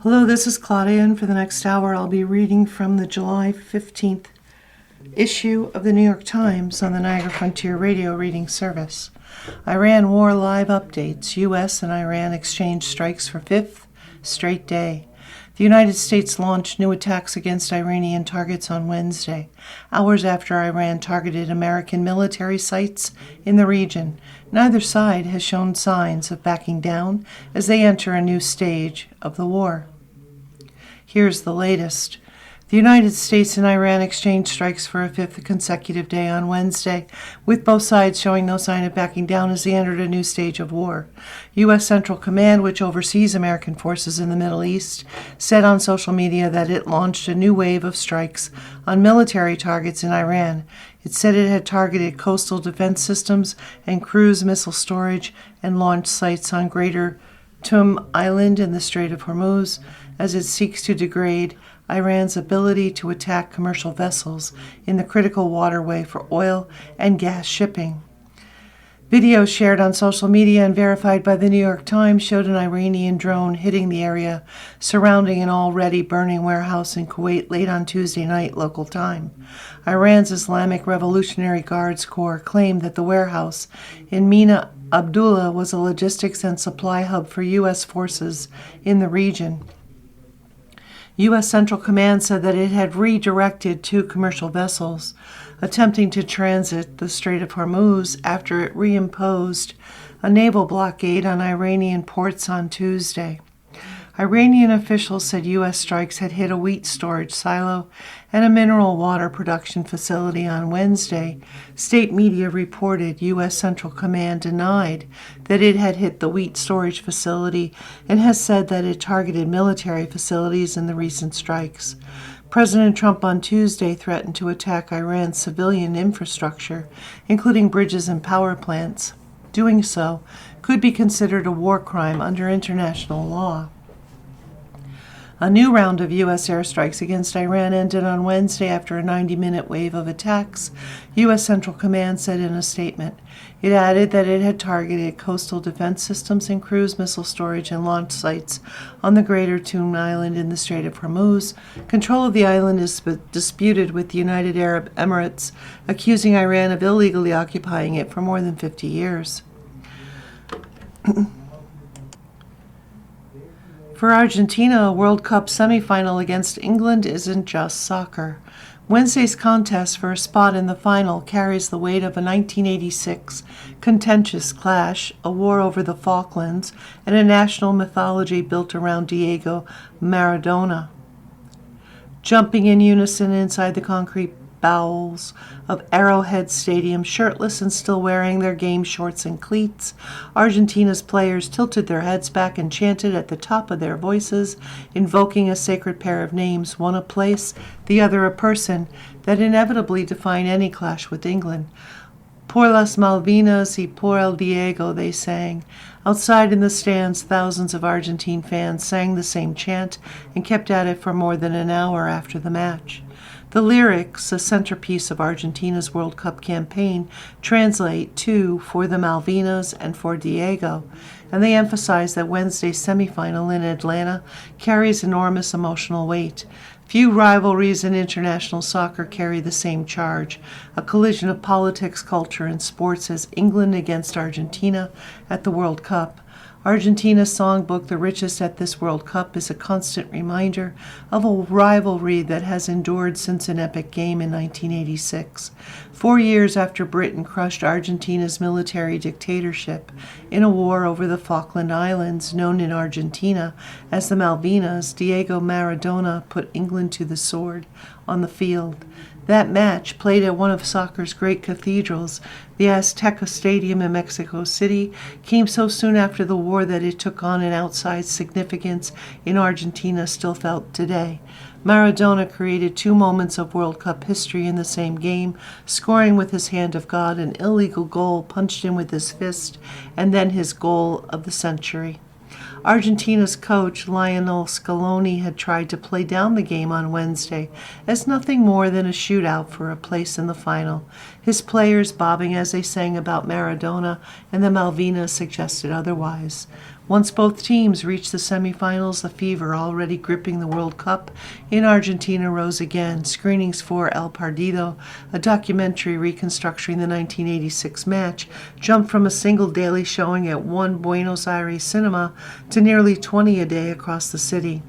Hello, this is Claudia, and for the next hour I'll be reading from the July 15th issue of the New York Times on the Niagara Frontier Radio Reading Service. Iran War Live Updates. U.S. and Iran exchange strikes for fifth straight day. The United States launched new attacks against Iranian targets on Wednesday, hours after Iran targeted American military sites in the region. Neither side has shown signs of backing down as they enter a new stage of the war. Here's the latest. The United States and Iran exchanged strikes for a fifth consecutive day on Wednesday, with both sides showing no sign of backing down as they entered a new stage of war. U.S. Central Command, which oversees American forces in the Middle East, said on social media that it launched a new wave of strikes on military targets in Iran. It said it had targeted coastal defense systems and cruise missile storage and launch sites on Greater Tum Island in the Strait of Hormuz as it seeks to degrade Iran's ability to attack commercial vessels in the critical waterway for oil and gas shipping. Video shared on social media and verified by the New York Times showed an Iranian drone hitting the area surrounding an already burning warehouse in Kuwait late on Tuesday night local time. Iran's Islamic Revolutionary Guards Corps claimed that the warehouse in Mina Abdullah was a logistics and supply hub for U.S. forces in the region. U.S. Central Command said that it had redirected two commercial vessels attempting to transit the Strait of Hormuz after it reimposed a naval blockade on Iranian ports on Tuesday. Iranian officials said U.S. strikes had hit a wheat storage silo and a mineral water production facility on Wednesday. State media reported U.S. Central Command denied that it had hit the wheat storage facility and has said that it targeted military facilities in the recent strikes. President Trump on Tuesday threatened to attack Iran's civilian infrastructure, including bridges and power plants. Doing so could be considered a war crime under international law. A new round of U.S. airstrikes against Iran ended on Wednesday after a 90-minute wave of attacks, U.S. Central Command said in a statement. It added that it had targeted coastal defense systems and cruise missile storage and launch sites on the Greater Tum Island in the Strait of Hormuz. Control of the island is disputed with the United Arab Emirates, accusing Iran of illegally occupying it for more than 50 years. For Argentina, a World Cup semifinal against England isn't just soccer. Wednesday's contest for a spot in the final carries the weight of a 1986 contentious clash, a war over the Falklands, and a national mythology built around Diego Maradona. Jumping in unison inside the concrete bowels of Arrowhead Stadium, shirtless and still wearing their game shorts and cleats, Argentina's players tilted their heads back and chanted at the top of their voices, invoking a sacred pair of names, one a place, the other a person, that inevitably define any clash with England. Por las Malvinas y por el Diego, they sang. Outside in the stands, thousands of Argentine fans sang the same chant and kept at it for more than an hour after the match. The lyrics, a centerpiece of Argentina's World Cup campaign, translate to For the Malvinas and for Diego, and they emphasize that Wednesday's semifinal in Atlanta carries enormous emotional weight. Few rivalries in international soccer carry the same charge, a collision of politics, culture, and sports as England against Argentina at the World Cup. Argentina's songbook, the richest at this World Cup, is a constant reminder of a rivalry that has endured since an epic game in 1986. 4 years after Britain crushed Argentina's military dictatorship in a war over the Falkland Islands, known in Argentina as the Malvinas, Diego Maradona put England to the sword on the field. That match, played at one of soccer's great cathedrals, the Azteca Stadium in Mexico City, came so soon after the war that it took on an outsized significance in Argentina still felt today. Maradona created 2 moments of World Cup history in the same game, scoring with his hand of God an illegal goal punched in with his fist, and then his goal of the century. Argentina's coach, Lionel Scaloni, had tried to play down the game on Wednesday as nothing more than a shootout for a place in the final. His players, bobbing as they sang about Maradona and the Malvinas, suggested otherwise. Once both teams reached the semifinals, the fever already gripping the World Cup in Argentina rose again. Screenings for El Partido, a documentary reconstructing the 1986 match, jumped from a single daily showing at one Buenos Aires cinema to nearly 20 a day across the city.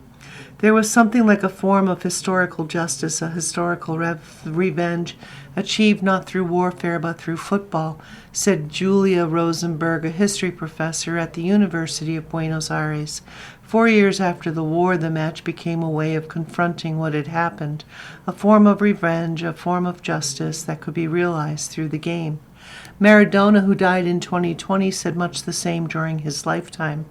There was something like a form of historical justice, a historical revenge, achieved not through warfare but through football, said Julia Rosenberg, a history professor at the University of Buenos Aires. 4 years after the war, the match became a way of confronting what had happened, a form of revenge, a form of justice that could be realized through the game. Maradona, who died in 2020, said much the same during his lifetime.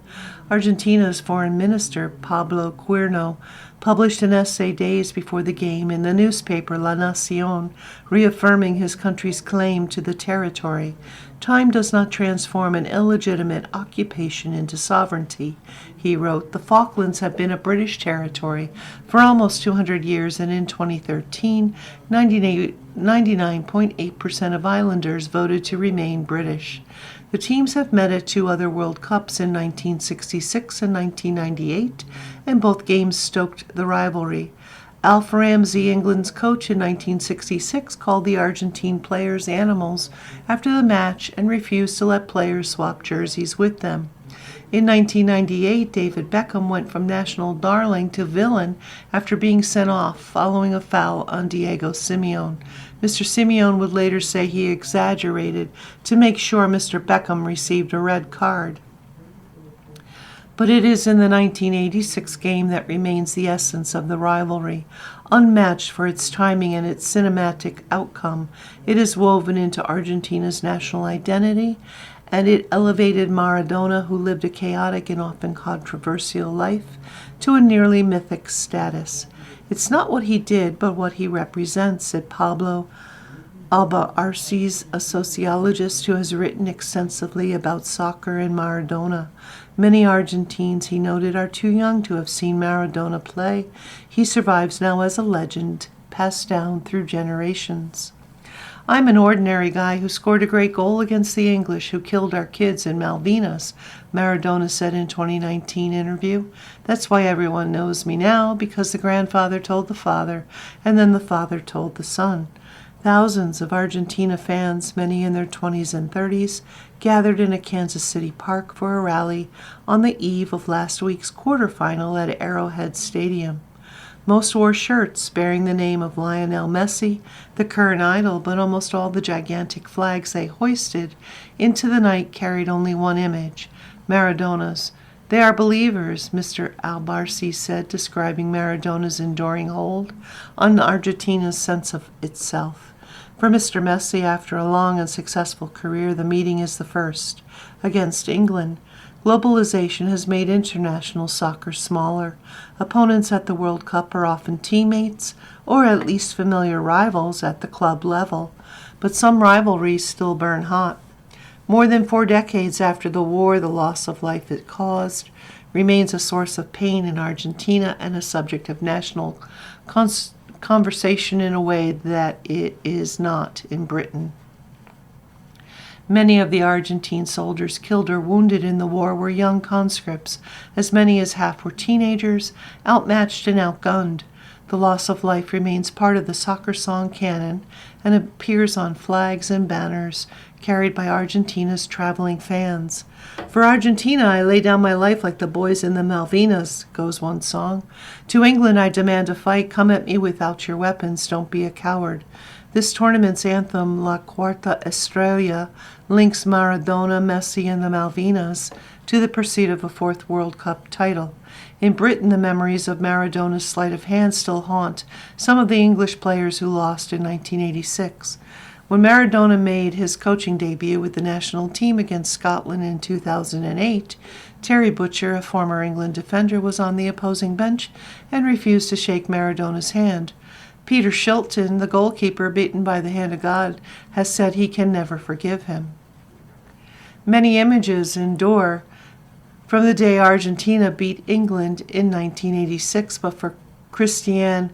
Argentina's foreign minister, Pablo Quirno, published an essay days before the game in the newspaper La Nación, reaffirming his country's claim to the territory. Time does not transform an illegitimate occupation into sovereignty, he wrote. The Falklands have been a British territory for almost 200 years, and in 2013, 99.8% of islanders voted to remain British. The teams have met at 2 other World Cups in 1966 and 1998, and both games stoked the rivalry. Alf Ramsey, England's coach in 1966, called the Argentine players animals after the match and refused to let players swap jerseys with them. In 1998, David Beckham went from national darling to villain after being sent off following a foul on Diego Simeone. Mr. Simeone would later say he exaggerated to make sure Mr. Beckham received a red card. But it is in the 1986 game that remains the essence of the rivalry. Unmatched for its timing and its cinematic outcome, it is woven into Argentina's national identity, and it elevated Maradona, who lived a chaotic and often controversial life, to a nearly mythic status. It's not what he did, but what he represents, said Pablo Alba-Arces, a sociologist who has written extensively about soccer and Maradona. Many Argentines, he noted, are too young to have seen Maradona play. He survives now as a legend, passed down through generations. I'm an ordinary guy who scored a great goal against the English who killed our kids in Malvinas, Maradona said in a 2019 interview. That's why everyone knows me now, because the grandfather told the father, and then the father told the son. Thousands of Argentina fans, many in their 20s and 30s, gathered in a Kansas City park for a rally on the eve of last week's quarterfinal at Arrowhead Stadium. Most wore shirts bearing the name of Lionel Messi, the current idol, but almost all the gigantic flags they hoisted into the night carried only one image, Maradona's. They are believers, Mr. Albarci said, describing Maradona's enduring hold on Argentina's sense of itself. For Mr. Messi, after a long and successful career, the meeting is the first. Against England, globalization has made international soccer smaller. Opponents at the World Cup are often teammates, or at least familiar rivals at the club level. But some rivalries still burn hot. More than 4 decades after the war, the loss of life it caused remains a source of pain in Argentina and a subject of national conversation in a way that it is not in Britain. Many of the Argentine soldiers killed or wounded in the war were young conscripts. As many as half were teenagers, outmatched and outgunned. The loss of life remains part of the soccer song canon and appears on flags and banners carried by Argentina's traveling fans. For Argentina, I lay down my life like the boys in the Malvinas, goes one song. To England, I demand a fight. Come at me without your weapons. Don't be a coward. This tournament's anthem, La Cuarta Estrella, links Maradona, Messi, and the Malvinas to the pursuit of a 4th World Cup title. In Britain, the memories of Maradona's sleight of hand still haunt some of the English players who lost in 1986. When Maradona made his coaching debut with the national team against Scotland in 2008, Terry Butcher, a former England defender, was on the opposing bench and refused to shake Maradona's hand. Peter Shilton, the goalkeeper beaten by the hand of God, has said he can never forgive him. Many images endure from the day Argentina beat England in 1986, but for Cristian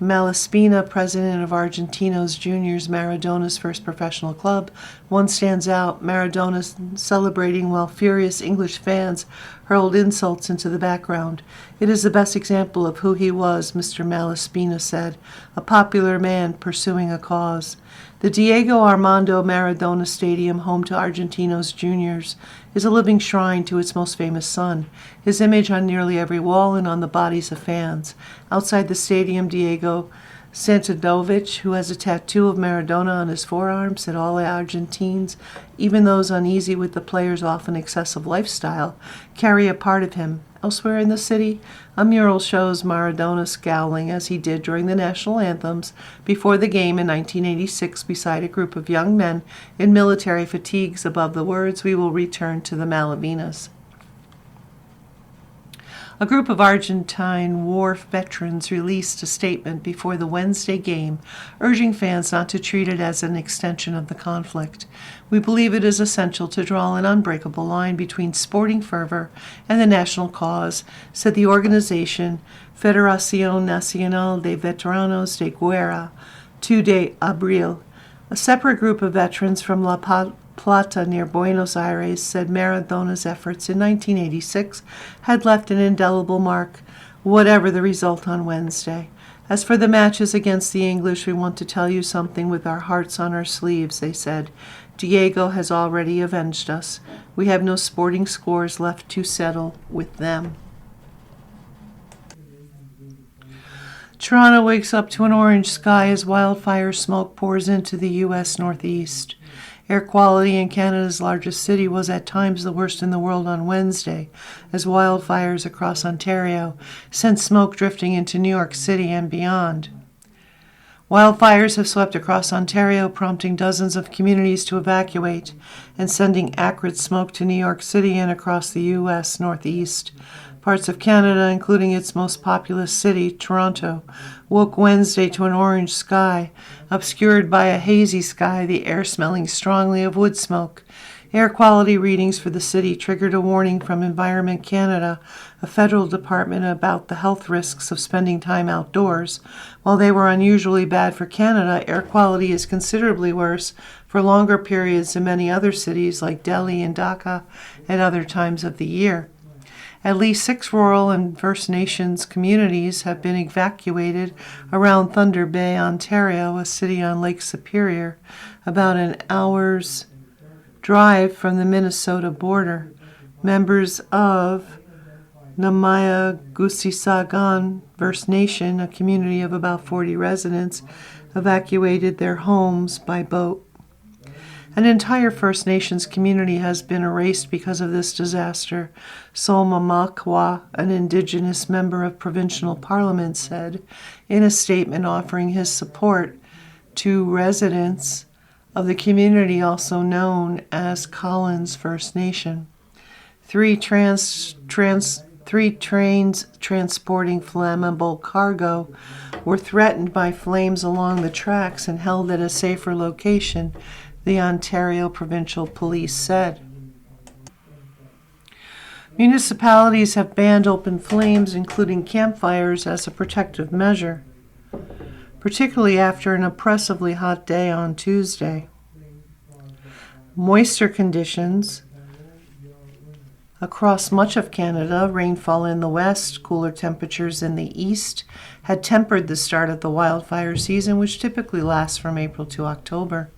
Malaspina, president of Argentinos Juniors, Maradona's first professional club, one stands out. Maradona celebrating while furious English fans hurled insults into the background. It is the best example of who he was, Mr. Malaspina said, a popular man pursuing a cause. The Diego Armando Maradona Stadium, home to Argentinos Juniors, is a living shrine to its most famous son, his image on nearly every wall and on the bodies of fans. Outside the stadium, Diego Santadovic, who has a tattoo of Maradona on his forearm, said all Argentines, even those uneasy with the player's often excessive lifestyle, carry a part of him. Elsewhere in the city, a mural shows Maradona scowling as he did during the national anthems before the game in 1986 beside a group of young men in military fatigues above the words, "We will return to the Malvinas." A group of Argentine war veterans released a statement before the Wednesday game, urging fans not to treat it as an extension of the conflict. "We believe it is essential to draw an unbreakable line between sporting fervor and the national cause," said the organization Federación Nacional de Veteranos de Guerra, 2 de Abril. A separate group of veterans from La Plata near Buenos Aires said Maradona's efforts in 1986 had left an indelible mark, whatever the result on Wednesday. "As for the matches against the English, we want to tell you something with our hearts on our sleeves," they said. "Diego has already avenged us. We have no sporting scores left to settle with them." Toronto wakes up to an orange sky as wildfire smoke pours into the U.S. Northeast. Air quality in Canada's largest city was at times the worst in the world on Wednesday, as wildfires across Ontario sent smoke drifting into New York City and beyond. Wildfires have swept across Ontario, prompting dozens of communities to evacuate and sending acrid smoke to New York City and across the U.S. Northeast. Parts of Canada, including its most populous city, Toronto, woke Wednesday to an orange sky, obscured by a hazy sky, the air smelling strongly of wood smoke. Air quality readings for the city triggered a warning from Environment Canada, a federal department about the health risks of spending time outdoors. While they were unusually bad for Canada, air quality is considerably worse for longer periods in many other cities like Delhi and Dhaka at other times of the year. At least 6 rural and First Nations communities have been evacuated around Thunder Bay, Ontario, a city on Lake Superior, about an hour's drive from the Minnesota border. Members of Namayagusisagan First Nation, a community of about 40 residents, evacuated their homes by boat. An entire First Nations community has been erased because of this disaster, Solmamakwa, an Indigenous member of provincial parliament, said in a statement offering his support to residents of the community also known as Collins First Nation. Three trains transporting flammable cargo were threatened by flames along the tracks and held at a safer location, the Ontario Provincial Police said. Municipalities have banned open flames, including campfires, as a protective measure, particularly after an oppressively hot day on Tuesday. Moisture conditions across much of Canada, rainfall in the west, cooler temperatures in the east, had tempered the start of the wildfire season, which typically lasts from April to October.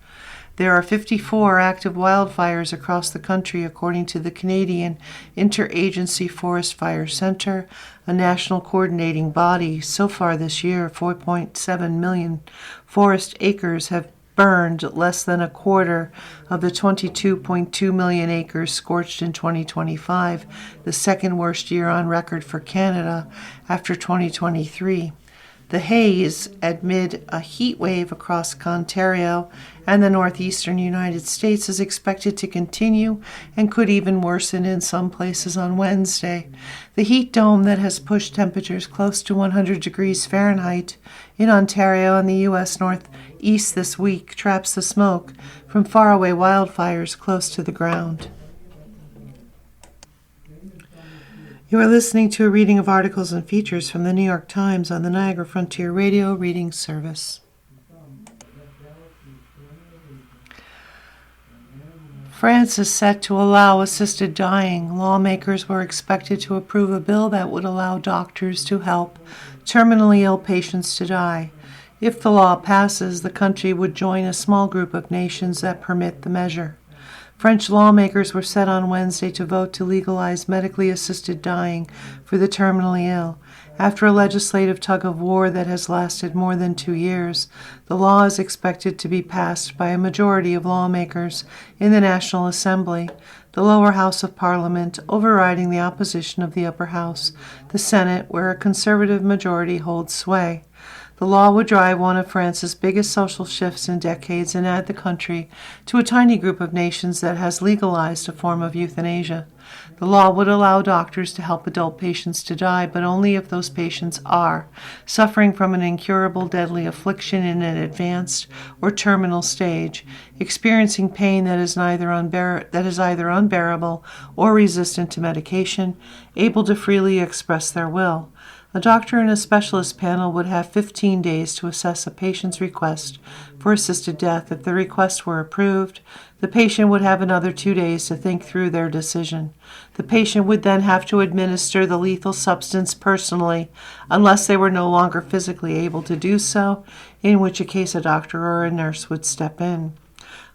There are 54 active wildfires across the country, according to the Canadian Interagency Forest Fire Center, a national coordinating body. So far this year, 4.7 million forest acres have burned, less than a quarter of the 22.2 million acres scorched in 2025, the second worst year on record for Canada after 2023. The haze amid a heat wave across Ontario and the northeastern United States is expected to continue and could even worsen in some places on Wednesday. The heat dome that has pushed temperatures close to 100 degrees Fahrenheit in Ontario and the U.S. Northeast this week traps the smoke from faraway wildfires close to the ground. You are listening to a reading of articles and features from the New York Times on the Niagara Frontier Radio Reading Service. France is set to allow assisted dying. Lawmakers were expected to approve a bill that would allow doctors to help terminally ill patients to die. If the law passes, the country would join a small group of nations that permit the measure. French lawmakers were set on Wednesday to vote to legalize medically assisted dying for the terminally ill. After a legislative tug-of-war that has lasted more than 2 years, the law is expected to be passed by a majority of lawmakers in the National Assembly, the lower house of Parliament, overriding the opposition of the upper house, the Senate, where a conservative majority holds sway. The law would drive one of France's biggest social shifts in decades and add the country to a tiny group of nations that has legalized a form of euthanasia. The law would allow doctors to help adult patients to die, but only if those patients are suffering from an incurable deadly affliction in an advanced or terminal stage, experiencing pain that is either unbearable or resistant to medication, able to freely express their will. A doctor and a specialist panel would have 15 days to assess a patient's request for assisted death. If the request were approved, the patient would have another 2 days to think through their decision. The patient would then have to administer the lethal substance personally, unless they were no longer physically able to do so, in which case a doctor or a nurse would step in.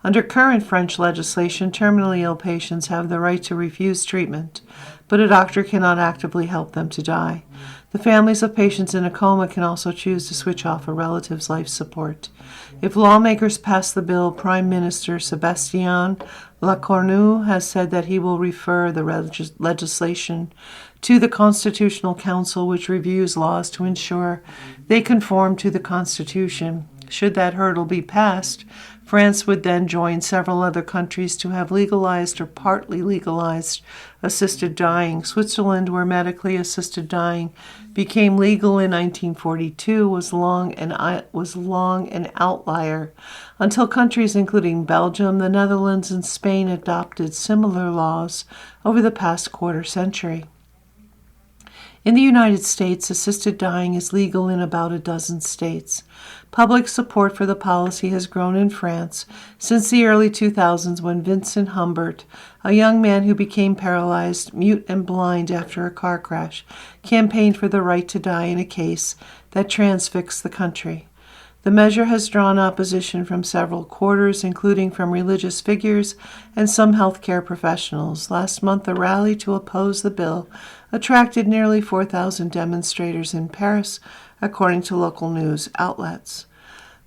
Under current French legislation, terminally ill patients have the right to refuse treatment, but a doctor cannot actively help them to die. The families of patients in a coma can also choose to switch off a relative's life support. If lawmakers pass the bill, Prime Minister Sébastien Lecornu has said that he will refer the legislation to the Constitutional Council, which reviews laws to ensure they conform to the Constitution. Should that hurdle be passed, France would then join several other countries to have legalized or partly legalized assisted dying. Switzerland, where medically assisted dying became legal in 1942, was long an outlier until countries including Belgium, the Netherlands, and Spain adopted similar laws over the past quarter century. In the United States, assisted dying is legal in about a dozen states. Public support for the policy has grown in France since the early 2000s when Vincent Humbert, a young man who became paralyzed, mute, and blind after a car crash, campaigned for the right to die in a case that transfixed the country. The measure has drawn opposition from several quarters, including from religious figures and some healthcare professionals. Last month, a rally to oppose the bill attracted nearly 4,000 demonstrators in Paris, according to local news outlets.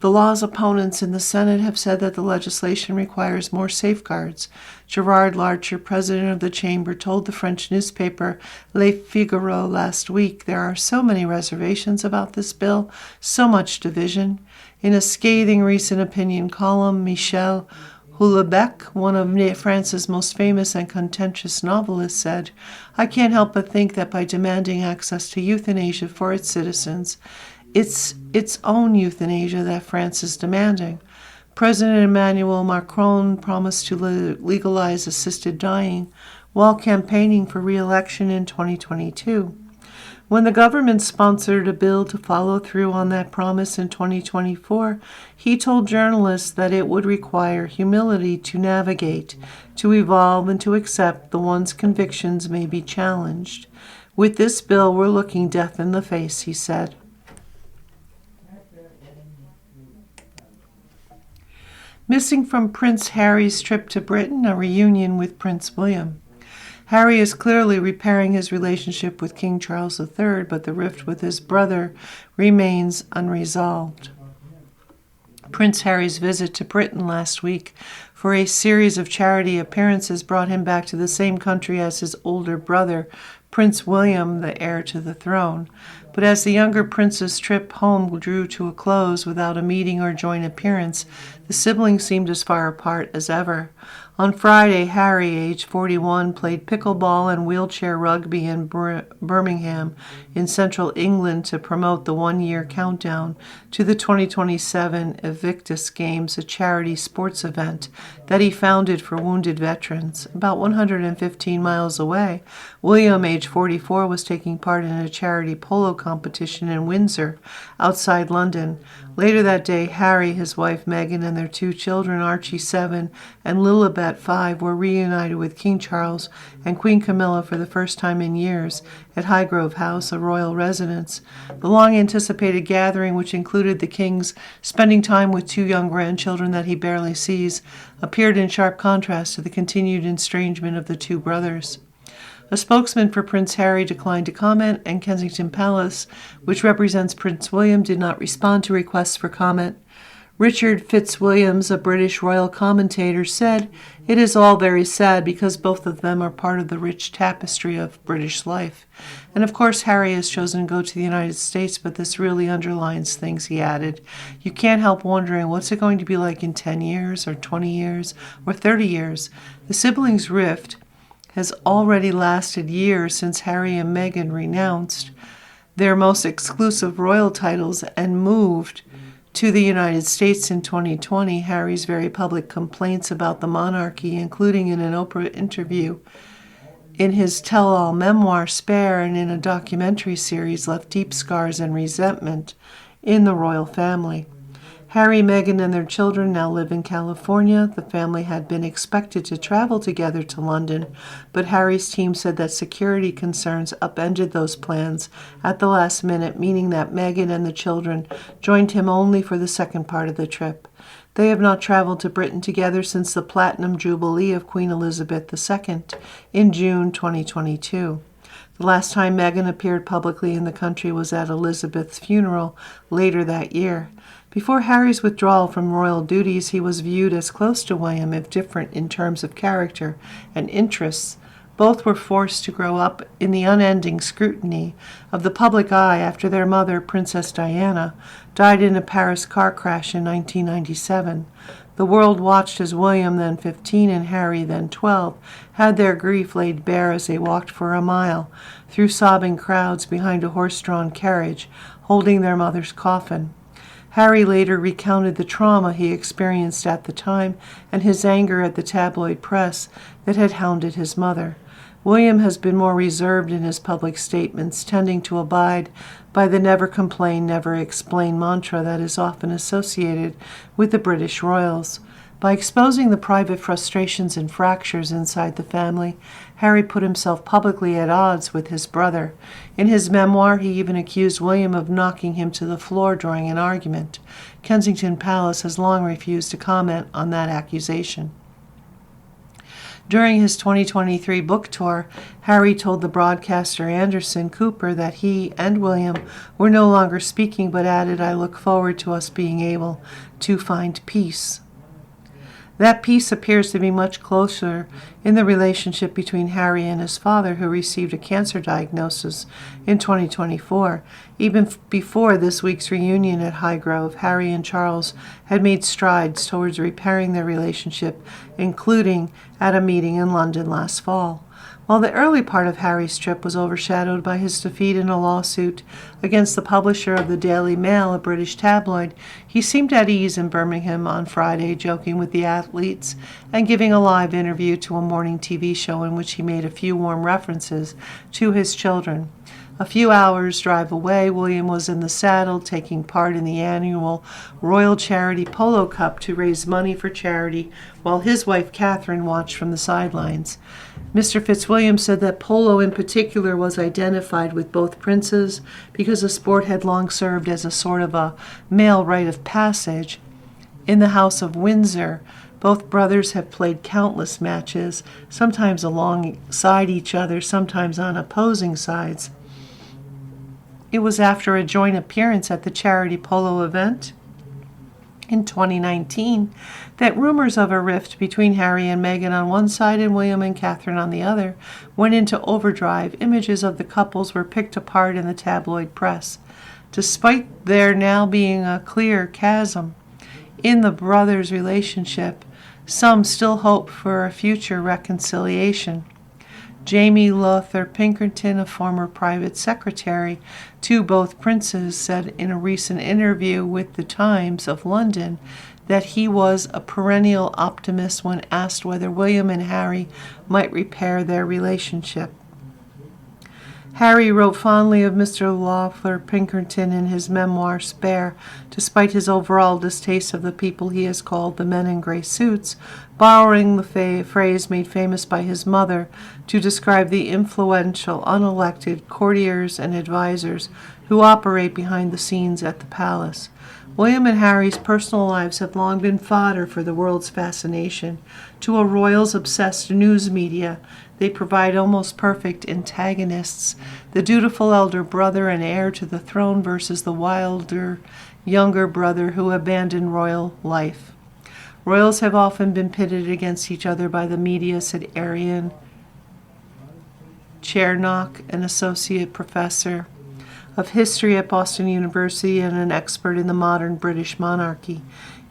The law's opponents in the Senate have said that the legislation requires more safeguards. Gerard Larcher, president of the chamber, told the French newspaper Le Figaro last week, "There are so many reservations about this bill, so much division." In a scathing recent opinion column, Michel Houellebecq, one of France's most famous and contentious novelists, said, "I can't help but think that by demanding access to euthanasia for its citizens, it's its own euthanasia that France is demanding." President Emmanuel Macron promised to legalize assisted dying while campaigning for re-election in 2022. When the government sponsored a bill to follow through on that promise in 2024, he told journalists that it would require humility to navigate, to evolve, and to accept that one's convictions may be challenged. "With this bill, we're looking death in the face," he said. Missing from Prince Harry's trip to Britain, a reunion with Prince William. Harry is clearly repairing his relationship with King Charles III, but the rift with his brother remains unresolved. Prince Harry's visit to Britain last week for a series of charity appearances brought him back to the same country as his older brother, Prince William, the heir to the throne. But as the younger prince's trip home drew to a close without a meeting or joint appearance, the siblings seemed as far apart as ever. On Friday, Harry, age 41, played pickleball and wheelchair rugby in Birmingham in central England to promote the one-year countdown to the 2027 Invictus Games, a charity sports event that he founded for wounded veterans. About 115 miles away, William, age 44, was taking part in a charity polo competition in Windsor, outside London. Later that day, Harry, his wife Meghan, and their 2 children, Archie 7 and Lilibet at 5 were reunited with King Charles and Queen Camilla for the first time in years at Highgrove House, a royal residence. The long-anticipated gathering, which included the king's spending time with 2 young grandchildren that he barely sees, appeared in sharp contrast to the continued estrangement of the 2 brothers. A spokesman for Prince Harry declined to comment, and Kensington Palace, which represents Prince William, did not respond to requests for comment. Richard Fitzwilliams, a British royal commentator, said, "It is all very sad because both of them are part of the rich tapestry of British life. And of course Harry has chosen to go to the United States, but this really underlines things," he added. "You can't help wondering what's it going to be like in 10 years or 20 years or 30 years. The siblings' rift has already lasted years since Harry and Meghan renounced their most exclusive royal titles and moved to the United States in 2020. Harry's very public complaints about the monarchy, including in an Oprah interview, in his tell-all memoir Spare, and in a documentary series, left deep scars and resentment in the royal family. Harry, Meghan, and their children now live in California. The family had been expected to travel together to London, but Harry's team said that security concerns upended those plans at the last minute, meaning that Meghan and the children joined him only for the second part of the trip. They have not traveled to Britain together since the Platinum Jubilee of Queen Elizabeth II in June 2022. The last time Meghan appeared publicly in the country was at Elizabeth's funeral later that year. Before Harry's withdrawal from royal duties, he was viewed as close to William, if different in terms of character and interests. Both were forced to grow up in the unending scrutiny of the public eye after their mother, Princess Diana, died in a Paris car crash in 1997. The world watched as William, then 15, and Harry, then 12, had their grief laid bare as they walked for a mile through sobbing crowds behind a horse-drawn carriage, holding their mother's coffin. Harry later recounted the trauma he experienced at the time and his anger at the tabloid press that had hounded his mother. William has been more reserved in his public statements, tending to abide by the never complain, never explain mantra that is often associated with the British royals. By exposing the private frustrations and fractures inside the family, Harry put himself publicly at odds with his brother. In his memoir, he even accused William of knocking him to the floor during an argument. Kensington Palace has long refused to comment on that accusation. During his 2023 book tour, Harry told the broadcaster Anderson Cooper that he and William were no longer speaking, but added, "I look forward to us being able to find peace." That peace appears to be much closer in the relationship between Harry and his father, who received a cancer diagnosis in 2024. Even before this week's reunion at Highgrove, Harry and Charles had made strides towards repairing their relationship, including at a meeting in London last fall. While the early part of Harry's trip was overshadowed by his defeat in a lawsuit against the publisher of the Daily Mail, a British tabloid, he seemed at ease in Birmingham on Friday, joking with the athletes and giving a live interview to a morning TV show in which he made a few warm references to his children. A few hours' drive away, William was in the saddle, taking part in the annual Royal Charity Polo Cup to raise money for charity, while his wife Catherine watched from the sidelines. Mr. Fitzwilliam said that polo in particular was identified with both princes because the sport had long served as a sort of a male rite of passage. In the House of Windsor, both brothers have played countless matches, sometimes alongside each other, sometimes on opposing sides. It was after a joint appearance at the charity polo event in 2019 that rumors of a rift between Harry and Meghan on one side and William and Catherine on the other went into overdrive. Images of the couples were picked apart in the tabloid press. Despite there now being a clear chasm in the brothers' relationship, some still hope for a future reconciliation. Jamie Lowther Pinkerton, a former private secretary to both princes, said in a recent interview with the Times of London that he was a perennial optimist when asked whether William and Harry might repair their relationship. Harry wrote fondly of Mr. Lowther Pinkerton in his memoir Spare, despite his overall distaste of the people he has called the men in gray suits. borrowing the phrase made famous by his mother to describe the influential, unelected courtiers and advisors who operate behind the scenes at the palace. William and Harry's personal lives have long been fodder for the world's fascination. To a royals obsessed news media, they provide almost perfect antagonists, the dutiful elder brother and heir to the throne versus the wilder younger brother who abandoned royal life. Royals have often been pitted against each other by the media, said Arian Chernock, an associate professor of history at Boston University and an expert in the modern British monarchy.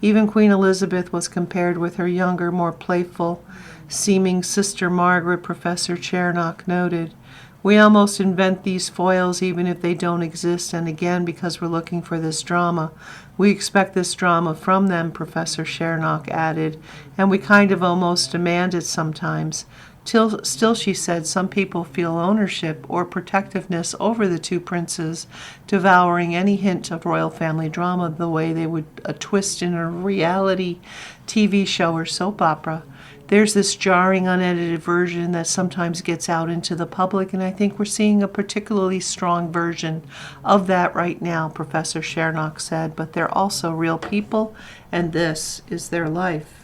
Even Queen Elizabeth was compared with her younger, more playful-seeming sister Margaret, Professor Chernock noted. We almost invent these foils even if they don't exist, and again, because we're looking for this drama. We expect this drama from them, Professor Chernock added, and we kind of almost demand it sometimes. Still, she said, some people feel ownership or protectiveness over the two princes, devouring any hint of royal family drama the way they would a twist in a reality TV show or soap opera. There's this jarring, unedited version that sometimes gets out into the public, and I think we're seeing a particularly strong version of that right now, Professor Chernock said, but they're also real people, and this is their life.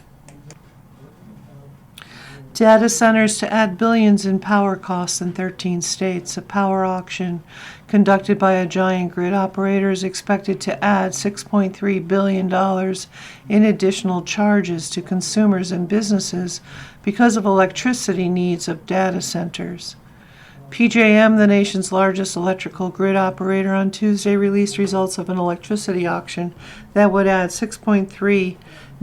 Data centers to add billions in power costs in 13 states. A power auction conducted by a giant grid operator is expected to add $6.3 billion in additional charges to consumers and businesses because of electricity needs of data centers. PJM, the nation's largest electrical grid operator, on Tuesday released results of an electricity auction that would add $6.3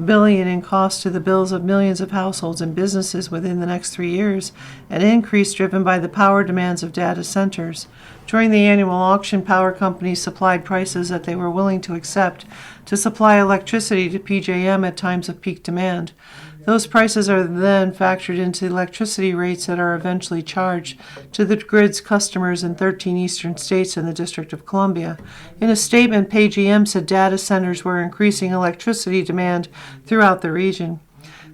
billion in cost to the bills of millions of households and businesses within the next 3 years, an increase driven by the power demands of data centers. During the annual auction, power companies supplied prices that they were willing to accept to supply electricity to PJM at times of peak demand. Those prices are then factored into electricity rates that are eventually charged to the grid's customers in 13 eastern states and the District of Columbia. In a statement, PJM said data centers were increasing electricity demand throughout the region.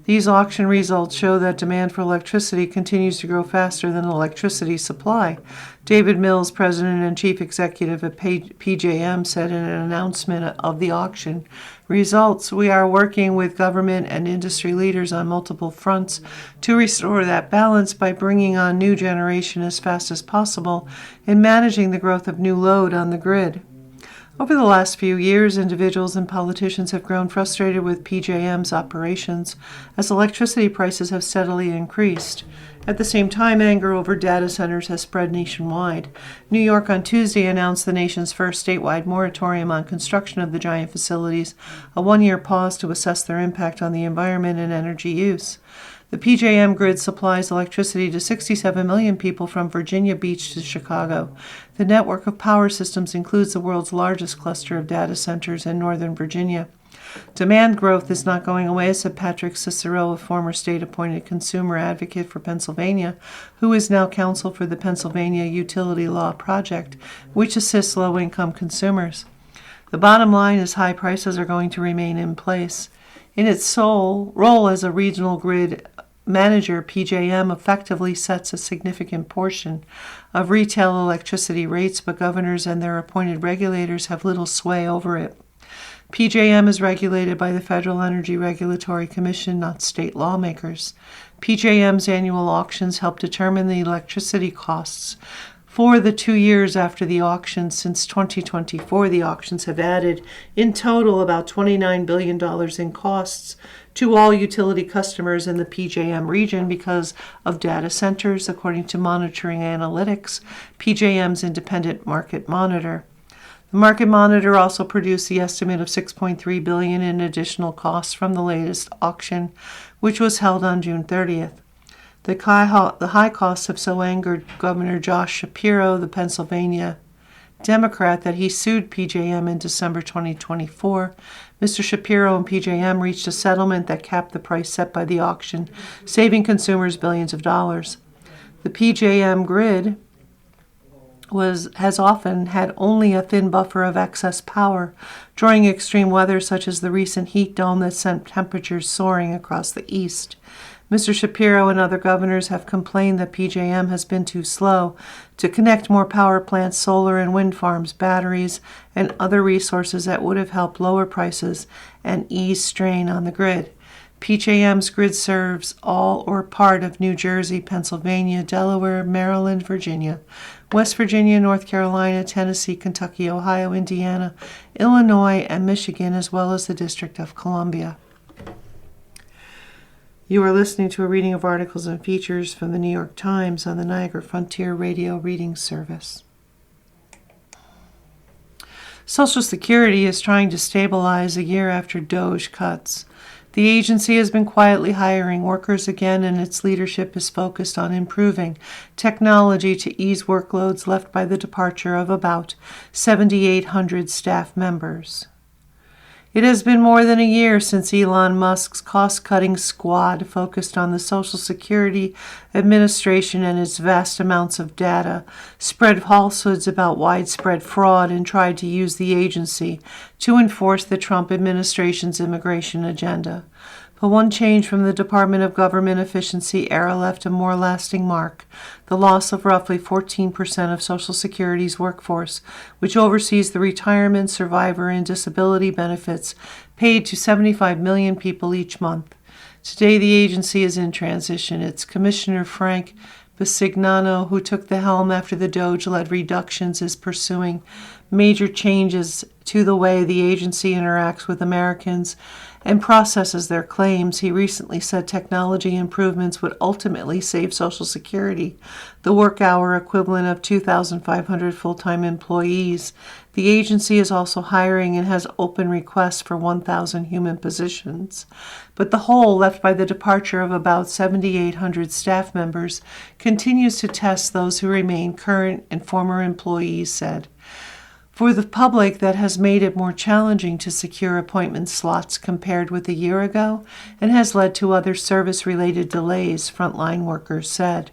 These auction results show that demand for electricity continues to grow faster than electricity supply. David Mills, president and chief executive at PJM, said in an announcement of the auction results, "We are working with government and industry leaders on multiple fronts to restore that balance by bringing on new generation as fast as possible and managing the growth of new load on the grid." Over the last few years, individuals and politicians have grown frustrated with PJM's operations as electricity prices have steadily increased. At the same time, anger over data centers has spread nationwide. New York on Tuesday announced the nation's first statewide moratorium on construction of the giant facilities, a one-year pause to assess their impact on the environment and energy use. The PJM grid supplies electricity to 67 million people from Virginia Beach to Chicago. The network of power systems includes the world's largest cluster of data centers in Northern Virginia. Demand growth is not going away, said Patrick Cicero, a former state-appointed consumer advocate for Pennsylvania, who is now counsel for the Pennsylvania Utility Law Project, which assists low-income consumers. The bottom line is high prices are going to remain in place. In its sole role as a regional grid manager, PJM effectively sets a significant portion of retail electricity rates, but governors and their appointed regulators have little sway over it. PJM is regulated by the Federal Energy Regulatory Commission, not state lawmakers. PJM's annual auctions help determine the electricity costs. For the 2 years after the auction, since 2024, the auctions have added in total about $29 billion in costs to all utility customers in the PJM region because of data centers, according to Monitoring Analytics, PJM's independent market monitor. The market monitor also produced the estimate of $6.3 billion in additional costs from the latest auction, which was held on June 30th. The high costs have so angered Governor Josh Shapiro, the Pennsylvania Democrat, that he sued PJM in December 2024. Mr. Shapiro and PJM reached a settlement that capped the price set by the auction, saving consumers billions of dollars. The PJM grid has often had only a thin buffer of excess power during extreme weather such as the recent heat dome that sent temperatures soaring across the east. Mr. Shapiro and other governors have complained that PJM has been too slow to connect more power plants, solar and wind farms, batteries, and other resources that would have helped lower prices and ease strain on the grid. PJM's grid serves all or part of New Jersey, Pennsylvania, Delaware, Maryland, Virginia, West Virginia, North Carolina, Tennessee, Kentucky, Ohio, Indiana, Illinois, and Michigan, as well as the District of Columbia. You are listening to a reading of articles and features from the New York Times on the Niagara Frontier Radio Reading Service. Social Security is trying to stabilize a year after DOGE cuts. The agency has been quietly hiring workers again, and its leadership is focused on improving technology to ease workloads left by the departure of about 7,800 staff members. It has been more than a year since Elon Musk's cost-cutting squad focused on the Social Security Administration and its vast amounts of data, spread falsehoods about widespread fraud, and tried to use the agency to enforce the Trump administration's immigration agenda. But one change from the Department of Government Efficiency era left a more lasting mark: the loss of roughly 14% of Social Security's workforce, which oversees the retirement, survivor, and disability benefits paid to 75 million people each month. Today, the agency is in transition. Its Commissioner Frank Bisignano, who took the helm after the DOGE-led reductions, is pursuing major changes to the way the agency interacts with Americans and processes their claims. He recently said technology improvements would ultimately save Social Security the work hour equivalent of 2,500 full-time employees. The agency is also hiring and has open requests for 1,000 human positions. But the hole left by the departure of about 7,800 staff members continues to test those who remain. Current and former employees said. For the public, that has made it more challenging to secure appointment slots compared with a year ago, and has led to other service-related delays, frontline workers said.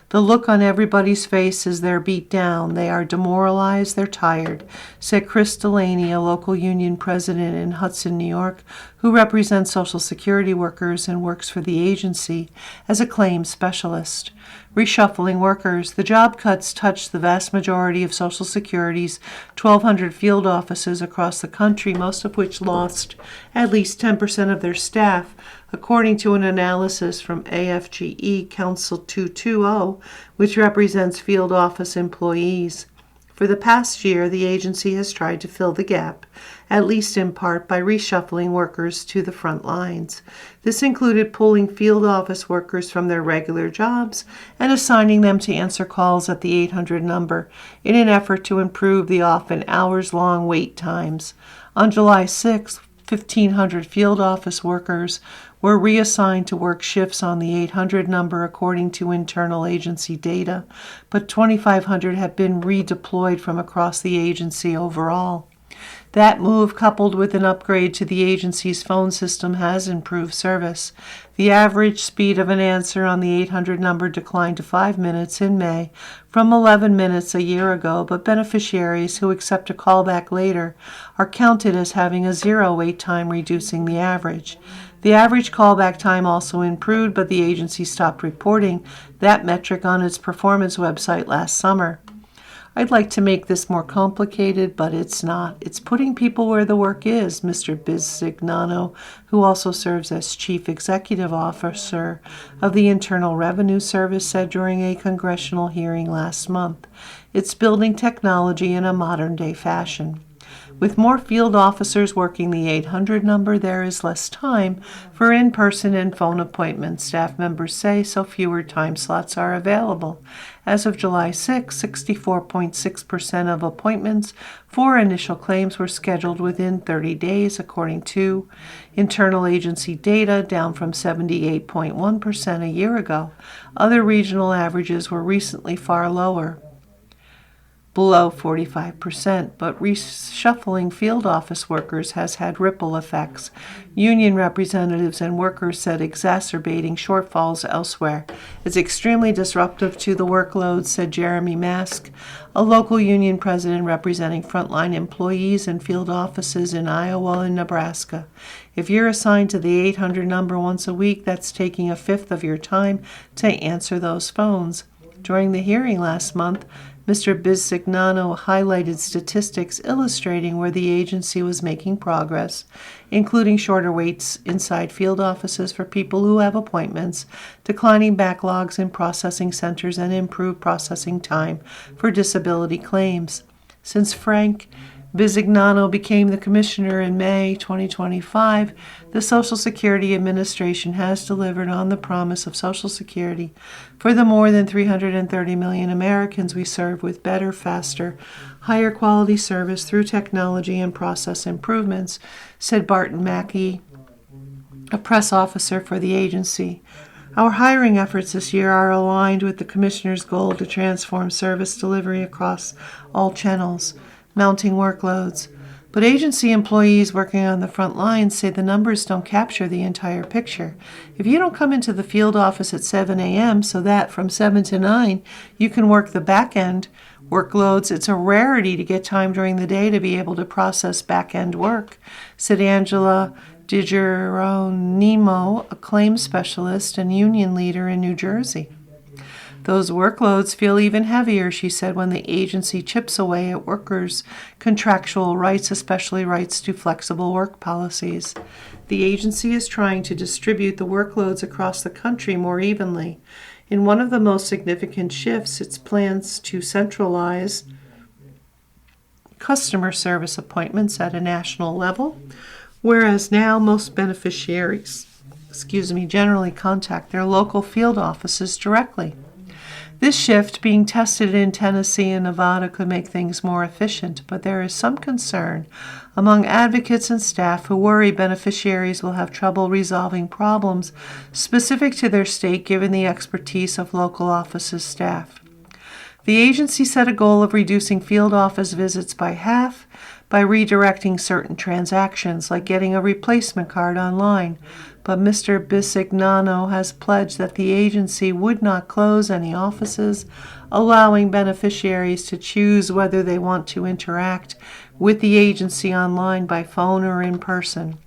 The look on everybody's face is they're beat down, they are demoralized, they're tired, said Chris Delaney, a local union president in Hudson, New York, who represents Social Security workers and works for the agency as a claims specialist. Reshuffling workers. The job cuts touched the vast majority of Social Security's 1,200 field offices across the country, most of which lost at least 10% of their staff, according to an analysis from AFGE Council 220, which represents field office employees. For the past year, the agency has tried to fill the gap, at least in part by reshuffling workers to the front lines. This included pulling field office workers from their regular jobs and assigning them to answer calls at the 800 number in an effort to improve the often hours-long wait times. On July 6, 1,500 field office workers were reassigned to work shifts on the 800 number according to internal agency data, but 2,500 have been redeployed from across the agency overall. That move, coupled with an upgrade to the agency's phone system, has improved service. The average speed of an answer on the 800 number declined to 5 minutes in May from 11 minutes a year ago, but beneficiaries who accept a callback later are counted as having a zero wait time, reducing the average. The average callback time also improved, but the agency stopped reporting that metric on its performance website last summer. I'd like to make this more complicated, but it's not. It's putting people where the work is, Mr. Bisignano, who also serves as Chief Executive Officer of the Internal Revenue Service, said during a congressional hearing last month. It's building technology in a modern-day fashion. With more field officers working the 800 number, there is less time for in-person and phone appointments, staff members say, so fewer time slots are available. As of July 6, 64.6% of appointments for initial claims were scheduled within 30 days, according to internal agency data, down from 78.1% a year ago. Other regional averages were recently far lower. below 45%, but reshuffling field office workers has had ripple effects. Union representatives and workers said exacerbating shortfalls elsewhere. It's extremely disruptive to the workload, said Jeremy Mask, a local union president representing frontline employees in field offices in Iowa and Nebraska. If you're assigned to the 800 number once a week, that's taking a fifth of your time to answer those phones. During the hearing last month, Mr. Bisignano highlighted statistics illustrating where the agency was making progress, including shorter waits inside field offices for people who have appointments, declining backlogs in processing centers, and improved processing time for disability claims. Since Frank Bisignano became the commissioner in May 2025, the Social Security Administration has delivered on the promise of Social Security for the more than 330 million Americans we serve with better, faster, higher quality service through technology and process improvements, said Barton Mackey, a press officer for the agency. Our hiring efforts this year are aligned with the Commissioner's goal to transform service delivery across all channels, mounting workloads. But agency employees working on the front lines say the numbers don't capture the entire picture. If you don't come into the field office at 7 a.m. so that from 7 to 9 you can work the back end workloads, it's a rarity to get time during the day to be able to process back end work, said Angela DiGeronimo, a claims specialist and union leader in New Jersey. Those workloads feel even heavier, she said, when the agency chips away at workers' contractual rights, especially rights to flexible work policies. The agency is trying to distribute the workloads across the country more evenly. In one of the most significant shifts, its plans to centralize customer service appointments at a national level, whereas now most beneficiaries, generally contact their local field offices directly. This shift, being tested in Tennessee and Nevada, could make things more efficient, but there is some concern among advocates and staff who worry beneficiaries will have trouble resolving problems specific to their state given the expertise of local offices staff. The agency set a goal of reducing field office visits by half by redirecting certain transactions, like getting a replacement card online. But Mr. Bisignano has pledged that the agency would not close any offices, allowing beneficiaries to choose whether they want to interact with the agency online by phone or in person.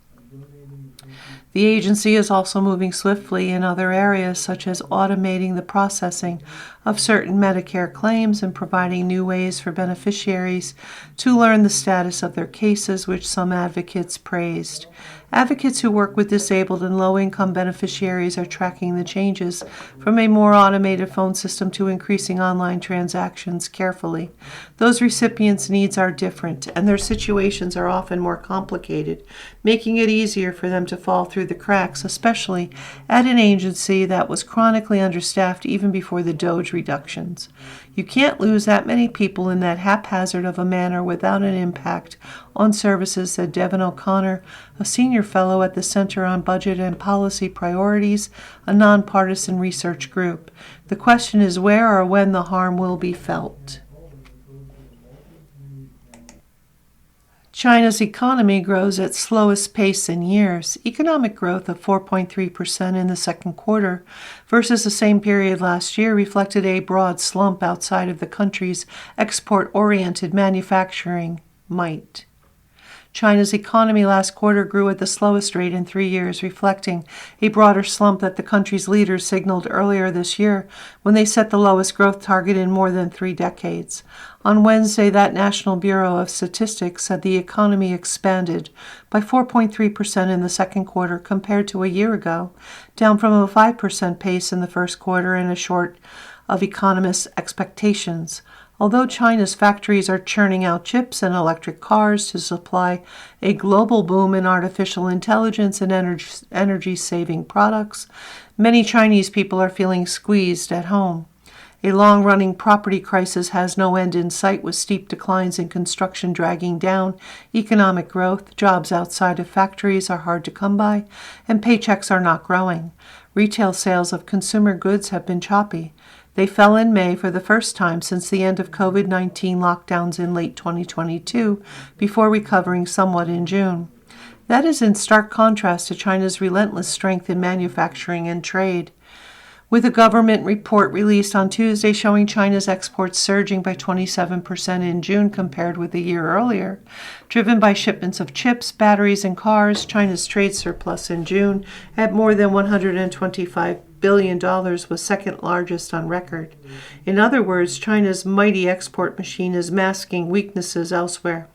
The agency is also moving swiftly in other areas, such as automating the processing of certain Medicare claims and providing new ways for beneficiaries to learn the status of their cases, which some advocates praised. Advocates who work with disabled and low-income beneficiaries are tracking the changes from a more automated phone system to increasing online transactions carefully. Those recipients' needs are different, and their situations are often more complicated, making it easier for them to fall through the cracks, especially at an agency that was chronically understaffed even before the DOGE reductions. You can't lose that many people in that haphazard of a manner without an impact on services, said Devin O'Connor, a senior fellow at the Center on Budget and Policy Priorities, a nonpartisan research group. The question is where or when the harm will be felt. China's economy grows at slowest pace in years. Economic growth of 4.3% in the second quarter versus the same period last year reflected a broad slump outside of the country's export-oriented manufacturing might. China's economy last quarter grew at the slowest rate in 3 years, reflecting a broader slump that the country's leaders signaled earlier this year when they set the lowest growth target in more than 3 decades. On Wednesday, that National Bureau of Statistics said the economy expanded by 4.3% in the second quarter compared to a year ago, down from a 5% pace in the first quarter and short of economists' expectations. Although China's factories are churning out chips and electric cars to supply a global boom in artificial intelligence and energy-saving products, many Chinese people are feeling squeezed at home. A long-running property crisis has no end in sight, with steep declines in construction dragging down economic growth. Jobs outside of factories are hard to come by, and paychecks are not growing. Retail sales of consumer goods have been choppy. They fell in May for the first time since the end of COVID-19 lockdowns in late 2022, before recovering somewhat in June. That is in stark contrast to China's relentless strength in manufacturing and trade. With a government report released on Tuesday showing China's exports surging by 27% in June compared with a year earlier, driven by shipments of chips, batteries, and cars, China's trade surplus in June, at more than $125 billion, was second largest on record. In other words, China's mighty export machine is masking weaknesses elsewhere.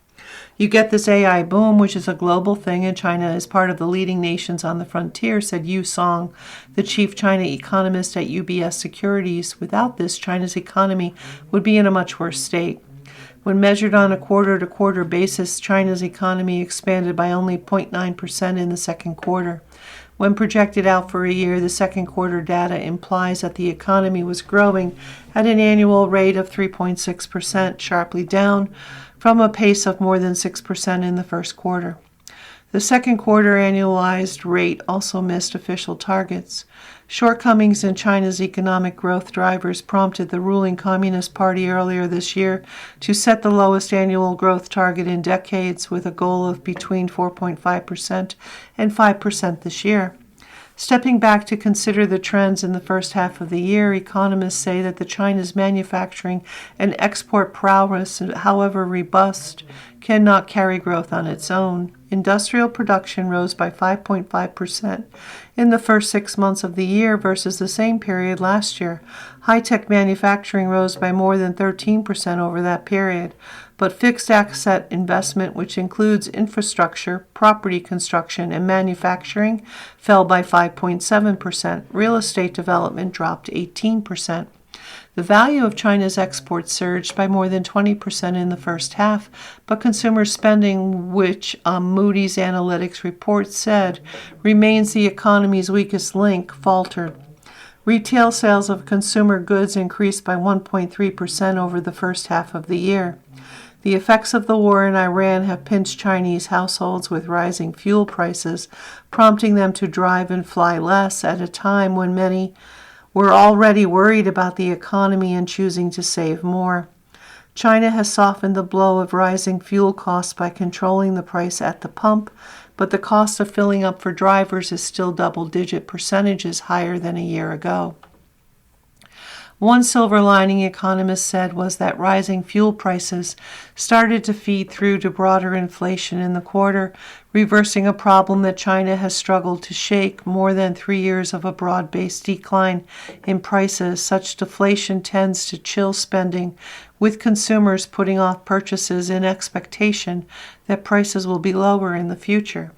You get this AI boom, which is a global thing, and China is part of the leading nations on the frontier, said Yu Song, the chief China economist at UBS Securities. Without this, China's economy would be in a much worse state. When measured on a quarter-to-quarter basis, China's economy expanded by only 0.9% in the second quarter. When projected out for a year, the second quarter data implies that the economy was growing at an annual rate of 3.6%, sharply down from a pace of more than 6% in the first quarter. The second quarter annualized rate also missed official targets. Shortcomings in China's economic growth drivers prompted the ruling Communist Party earlier this year to set the lowest annual growth target in decades, with a goal of between 4.5% and 5% this year. Stepping back to consider the trends in the first half of the year, economists say that China's manufacturing and export prowess, however robust, cannot carry growth on its own. Industrial production rose by 5.5% in the first 6 months of the year versus the same period last year. High-tech manufacturing rose by more than 13% over that period, but fixed asset investment, which includes infrastructure, property construction, and manufacturing, fell by 5.7%. Real estate development dropped 18%. The value of China's exports surged by more than 20% in the first half, but consumer spending, which Moody's Analytics report said remains the economy's weakest link, faltered. Retail sales of consumer goods increased by 1.3% over the first half of the year. The effects of the war in Iran have pinched Chinese households with rising fuel prices, prompting them to drive and fly less at a time when many were already worried about the economy and choosing to save more. China has softened the blow of rising fuel costs by controlling the price at the pump, but the cost of filling up for drivers is still double-digit percentages higher than a year ago. One silver lining, economists said, was that rising fuel prices started to feed through to broader inflation in the quarter, reversing a problem that China has struggled to shake. More than 3 years of a broad-based decline in prices. Such deflation tends to chill spending, with consumers putting off purchases in expectation that prices will be lower in the future.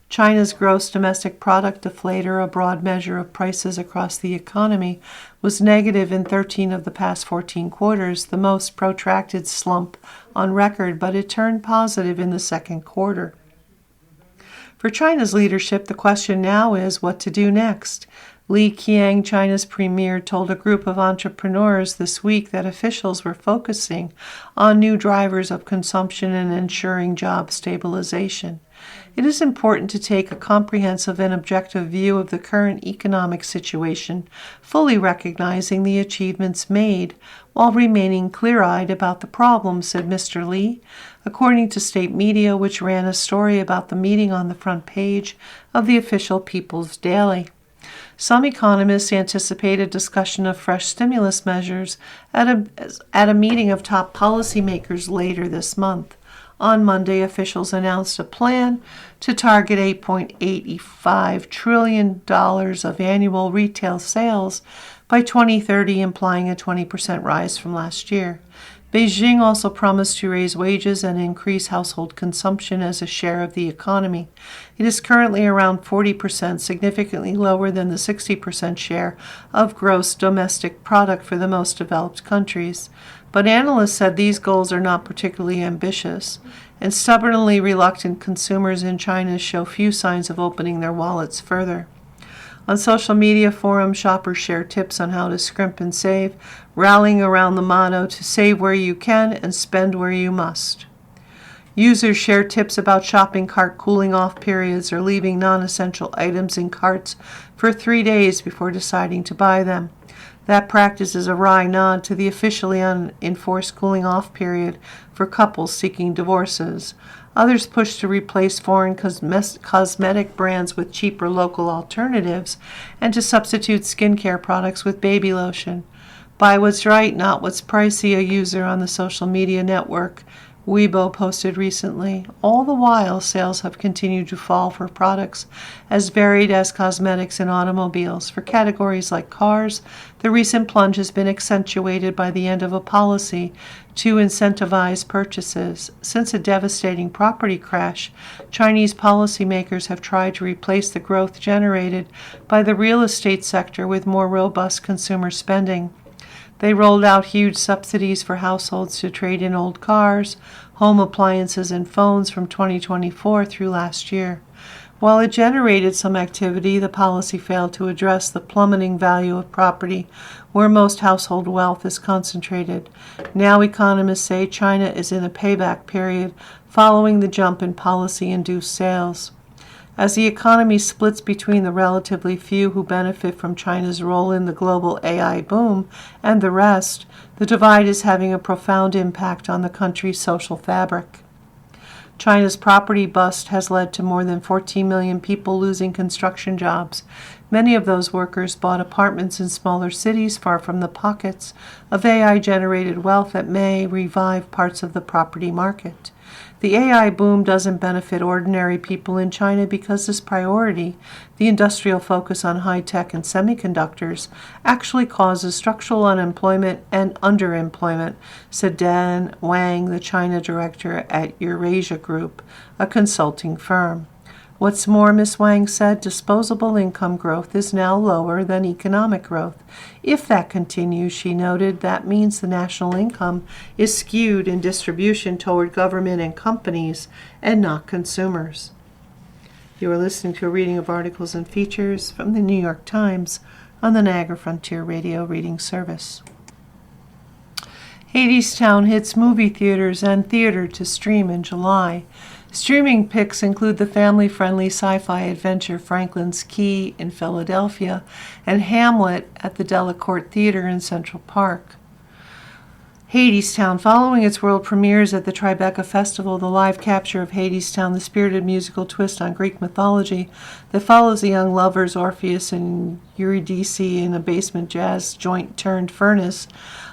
China's gross domestic product deflator, a broad measure of prices across the economy, was negative in 13 of the past 14 quarters, the most protracted slump on record, but it turned positive in the second quarter. For China's leadership, the question now is what to do next. Li Qiang, China's premier, told a group of entrepreneurs this week that officials were focusing on new drivers of consumption and ensuring job stabilization. It is important to take a comprehensive and objective view of the current economic situation, fully recognizing the achievements made while remaining clear-eyed about the problems, said Mr. Li, according to state media, which ran a story about the meeting on the front page of the official People's Daily. Some economists anticipate a discussion of fresh stimulus measures at a meeting of top policymakers later this month. On Monday, officials announced a plan to target $8.85 trillion of annual retail sales by 2030, implying a 20% rise from last year. Beijing also promised to raise wages and increase household consumption as a share of the economy. It is currently around 40%, significantly lower than the 60% share of gross domestic product for the most developed countries. But analysts said these goals are not particularly ambitious, and stubbornly reluctant consumers in China show few signs of opening their wallets further. On social media forums, shoppers share tips on how to scrimp and save, rallying around the motto to save where you can and spend where you must. Users share tips about shopping cart cooling off periods or leaving non-essential items in carts for 3 days before deciding to buy them. That practice is a wry nod to the officially unenforced cooling-off period for couples seeking divorces. Others push to replace foreign cosmetic brands with cheaper local alternatives and to substitute skincare products with baby lotion. Buy what's right, not what's pricey, a user on the social media network Weibo posted recently. All the while, sales have continued to fall for products as varied as cosmetics and automobiles. For categories like cars, the recent plunge has been accentuated by the end of a policy to incentivize purchases. Since a devastating property crash, Chinese policymakers have tried to replace the growth generated by the real estate sector with more robust consumer spending. They rolled out huge subsidies for households to trade in old cars, home appliances, and phones from 2024 through last year. While it generated some activity, the policy failed to address the plummeting value of property where most household wealth is concentrated. Now economists say China is in a payback period following the jump in policy-induced sales. As the economy splits between the relatively few who benefit from China's role in the global AI boom and the rest, the divide is having a profound impact on the country's social fabric. China's property bust has led to more than 14 million people losing construction jobs. Many of those workers bought apartments in smaller cities far from the pockets of AI-generated wealth that may revive parts of the property market. The AI boom doesn't benefit ordinary people in China because this priority, the industrial focus on high-tech and semiconductors, actually causes structural unemployment and underemployment, said Dan Wang, the China director at Eurasia Group, a consulting firm. What's more, Ms. Wang said, disposable income growth is now lower than economic growth. If that continues, she noted, that means the national income is skewed in distribution toward government and companies and not consumers. You are listening to a reading of articles and features from the New York Times on the Niagara Frontier Radio Reading Service. Hadestown hits movie theaters and theater to stream in July. Streaming picks include the family-friendly sci-fi adventure Franklin's Key in Philadelphia and Hamlet at the Delacorte Theater in Central Park. Hadestown. Following its world premieres at the Tribeca Festival, the live capture of Hadestown, the spirited musical twist on Greek mythology that follows the young lovers Orpheus and Eurydice in a basement jazz joint turned furnace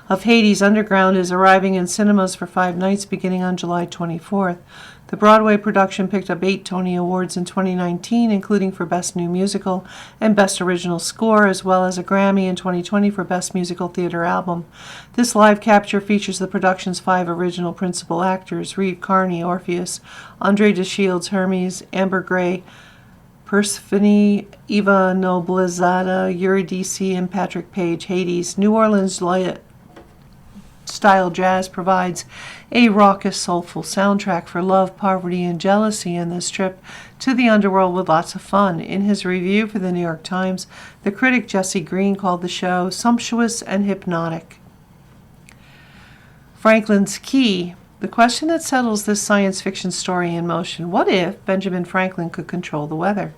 of Hades Underground, is arriving in cinemas for 5 nights beginning on July 24th. The Broadway production picked up 8 Tony Awards in 2019, including for Best New Musical and Best Original Score, as well as a Grammy in 2020 for Best Musical Theater Album. This live capture features the production's 5 original principal actors: Reeve Carney, Orpheus; Andre DeShields, Hermes; Amber Gray, Persephone; Eva Noblezada, Eurydice; and Patrick Page, Hades. New Orleans style jazz provides a raucous, soulful soundtrack for love, poverty, and jealousy in this trip to the underworld with lots of fun. In his review for the New York Times, the critic Jesse Green called the show sumptuous and hypnotic. Franklin's Key. The question that settles this science fiction story in motion: what if Benjamin Franklin could control the weather?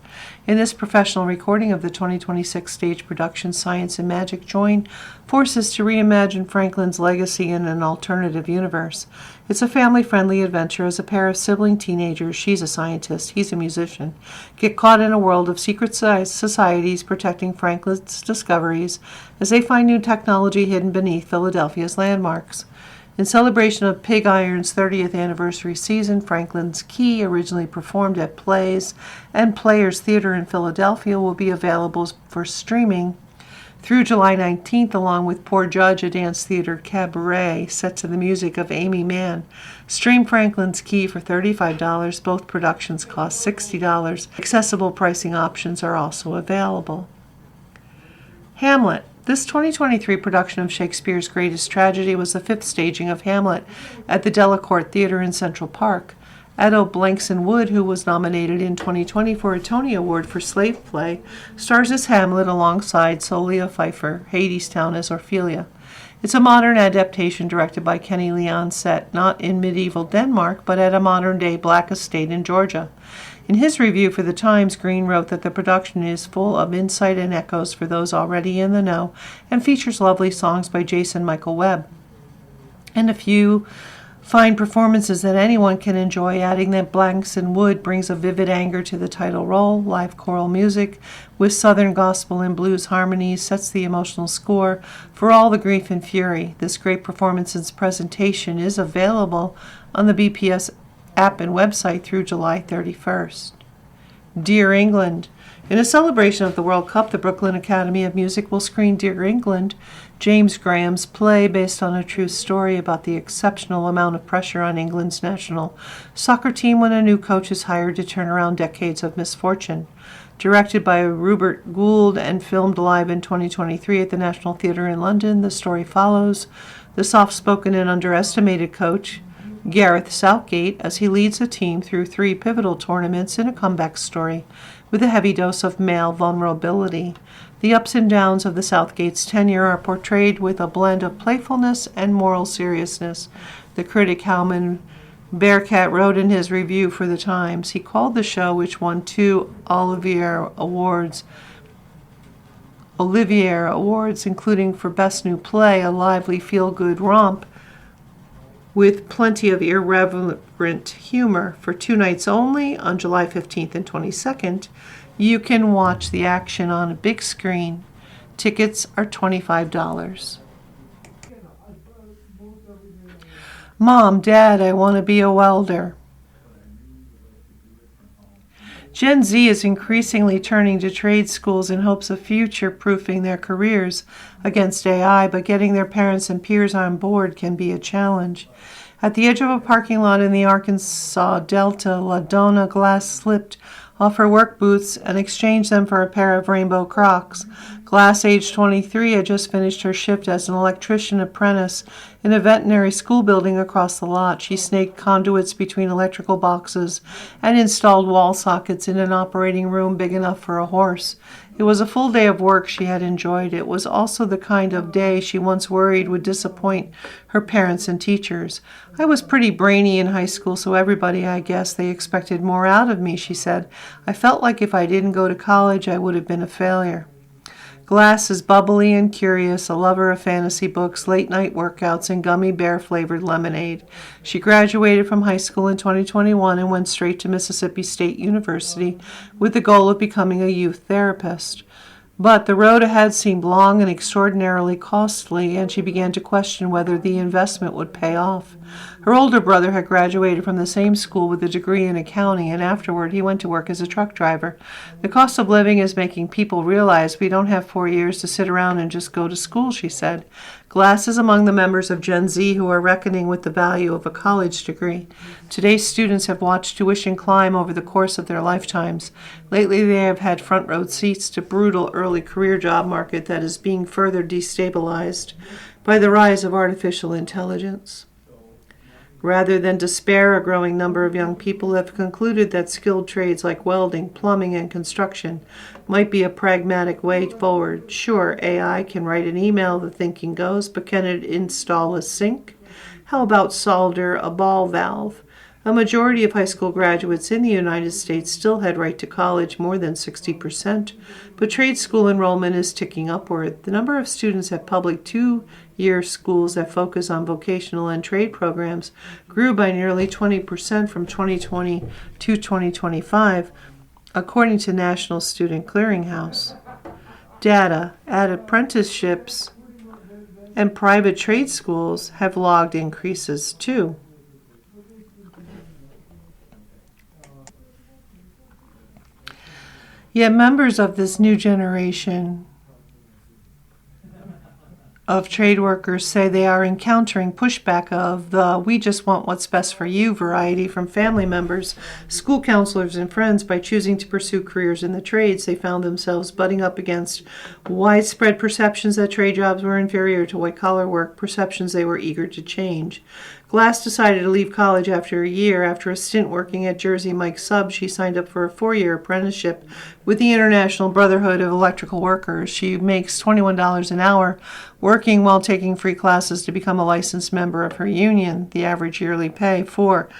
In this professional recording of the 2026 stage production Science and Magic join forces to reimagine Franklin's legacy in an alternative universe. It's a family-friendly adventure as a pair of sibling teenagers, she's a scientist, he's a musician, get caught in a world of secret societies protecting Franklin's discoveries as they find new technology hidden beneath Philadelphia's landmarks. In celebration of Pig Iron's 30th anniversary season, Franklin's Key, originally performed at Plays and Players Theater in Philadelphia, will be available for streaming through July 19th, along with Poor Judge, a dance theater cabaret set to the music of Amy Mann. Stream Franklin's Key for $35. Both productions cost $60. Accessible pricing options are also available. Hamlet. This 2023 production of Shakespeare's greatest tragedy was the 5th staging of Hamlet at the Delacorte Theater in Central Park. Ado Blankson Wood, who was nominated in 2020 for a Tony Award for Slave Play, stars as Hamlet alongside Solia Pfeiffer, Hadestown as Ophelia. It's a modern adaptation directed by Kenny Leon set not in medieval Denmark, but at a modern-day black estate in Georgia. In his review for The Times, Green wrote that the production is full of insight and echoes for those already in the know and features lovely songs by Jason Michael Webb and a few fine performances that anyone can enjoy, adding that Blankson Wood brings a vivid anger to the title role. Live choral music with Southern gospel and blues harmonies sets the emotional score for all the grief and fury. This great performance and presentation is available on the BPS app and website through July 31st. Dear England. In a celebration of the World Cup, the Brooklyn Academy of Music will screen Dear England, James Graham's play based on a true story about the exceptional amount of pressure on England's national soccer team when a new coach is hired to turn around decades of misfortune. Directed by Rupert Gould and filmed live in 2023 at the National Theatre in London, the story follows the soft-spoken and underestimated coach, Gareth Southgate, as he leads a team through 3 pivotal tournaments in a comeback story with a heavy dose of male vulnerability. The ups and downs of the Southgate's tenure are portrayed with a blend of playfulness and moral seriousness. The critic Halman Bearcat wrote in his review for The Times. He called the show, which won 2 Olivier Awards, including for Best New Play, a lively feel-good romp with plenty of irreverent humor. For 2 nights only, on July 15th and 22nd, you can watch the action on a big screen. Tickets are $25. Mom, Dad, I want to be a welder. Gen Z is increasingly turning to trade schools in hopes of future-proofing their careers against AI, but getting their parents and peers on board can be a challenge. At the edge of a parking lot in the Arkansas Delta, LaDonna Glass slipped off her work boots and exchanged them for a pair of rainbow Crocs. Glass, age 23, had just finished her shift as an electrician apprentice in a veterinary school building across the lot. She snaked conduits between electrical boxes and installed wall sockets in an operating room big enough for a horse. It was a full day of work. She had enjoyed it. It was also the kind of day she once worried would disappoint her parents and teachers. I was pretty brainy in high school, so everybody, I guess, they expected more out of me, she said. I felt like if I didn't go to college, I would have been a failure. Glass is bubbly and curious, a lover of fantasy books, late-night workouts, and gummy bear-flavored lemonade. She graduated from high school in 2021 and went straight to Mississippi State University with the goal of becoming a youth therapist. But the road ahead seemed long and extraordinarily costly, and she began to question whether the investment would pay off. Her older brother had graduated from the same school with a degree in accounting, and afterward he went to work as a truck driver. The cost of living is making people realize we don't have 4 years to sit around and just go to school, she said. Glass is among the members of Gen Z who are reckoning with the value of a college degree. Today's students have watched tuition climb over the course of their lifetimes. Lately, they have had front row seats to brutal early career job market that is being further destabilized by the rise of artificial intelligence. Rather than despair, a growing number of young people have concluded that skilled trades like welding, plumbing, and construction might be a pragmatic way forward. Sure, AI can write an email, the thinking goes, but can it install a sink? How about solder a ball valve? A majority of high school graduates in the United States still head right to college, more than 60%, but trade school enrollment is ticking upward. The number of students at public two-year schools that focus on vocational and trade programs grew by nearly 20% from 2020 to 2025, according to National Student Clearinghouse. Data at apprenticeships and private trade schools have logged increases too. Yet members of this new generation of trade workers say they are encountering pushback of the "we just want what's best for you" variety from family members, school counselors, and friends. By choosing to pursue careers in the trades, they found themselves butting up against widespread perceptions that trade jobs were inferior to white-collar work, perceptions they were eager to change. Glass decided to leave college after a year. After a stint working at Jersey Mike's Sub, she signed up for a 4-year apprenticeship with the International Brotherhood of Electrical Workers. She makes $21 an hour, working while taking free classes to become a licensed member of her union. The average yearly pay for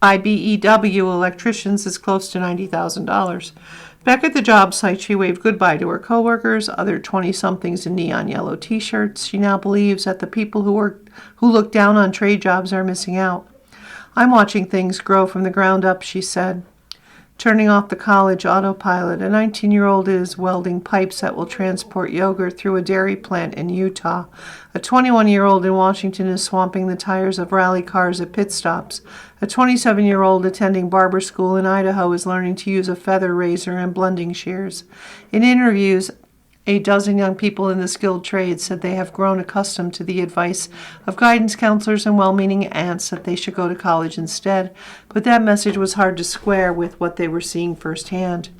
IBEW electricians is close to $90,000. Back at the job site, she waved goodbye to her coworkers, other 20-somethings in neon yellow T-shirts. She now believes that the people who look down on trade jobs are missing out. I'm watching things grow from the ground up, she said. Turning off the college autopilot, a 19-year-old is welding pipes that will transport yogurt through a dairy plant in Utah. A 21-year-old in Washington is swamping the tires of rally cars at pit stops. A 27-year-old attending barber school in Idaho is learning to use a feather razor and blending shears. In interviews, a dozen young people in the skilled trades said they have grown accustomed to the advice of guidance counselors and well-meaning aunts that they should go to college instead, but that message was hard to square with what they were seeing firsthand.